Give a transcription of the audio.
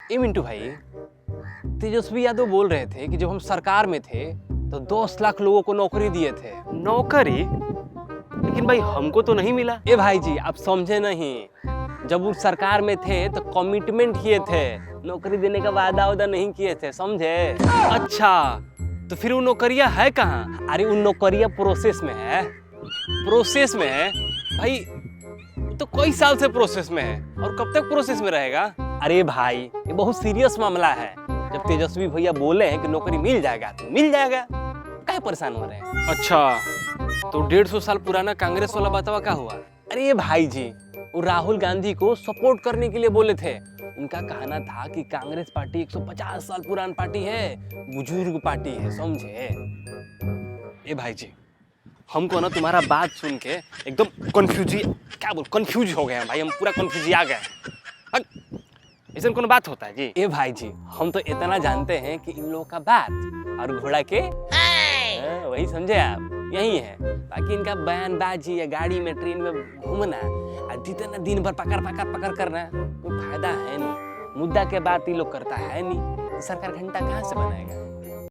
ए मिंटू भाई, तेजस्वी यादव बोल रहे थे कि जब हम सरकार में थे तो 10 लाख लोगों को नौकरी दिए थे। नौकरी? लेकिन भाई हमको तो नहीं मिला। ए भाई जी, आप समझे नहीं। जब वो सरकार में थे तो कमिटमेंट किए थे, नौकरी देने का वादा नहीं किए थे, समझे? अच्छा, तो फिर वो नौकरिया है कहाँ? अरे उन नौकरिया प्रोसेस में है। प्रोसेस में है भाई? तो कई साल से प्रोसेस में है और कब तक प्रोसेस में रहेगा? अरे भाई, ये बहुत सीरियस मामला है। जब तेजस्वी भैया बोले हैं कि नौकरी मिल जाएगा तो मिल जाएगा, काहे परेशान हो रहे हैं? अच्छा, तो 150 साल पुराना कांग्रेस वाला बतावा क्या हुआ? अरे ये भाई जी, वो राहुल गांधी को सपोर्ट करने के लिए बोले थे। उनका कहना था कि कांग्रेस पार्टी 150 साल पुरानी पार्टी है, बुजुर्ग पार्टी है, समझे? ए भाई जी, हमको ना तुम्हारा बात सुन के एकदम कंफ्यूज हो गए हैं भाई। हम पूरा कंफ्यूज आ गए। ऐसा कौन बात होता है जी? ए भाई जी, हम तो इतना जानते हैं कि इन लोगों का बात और घोड़ा के वही समझे आप, यही है। बाकी इनका बयानबाजी या गाड़ी में ट्रेन में घूमना और जितना दिन भर पकड़ करना कोई फायदा है नहीं। मुद्दा के बात ये लोग करता है नहीं, तो सरकार घंटा कहाँ से बनाएगा?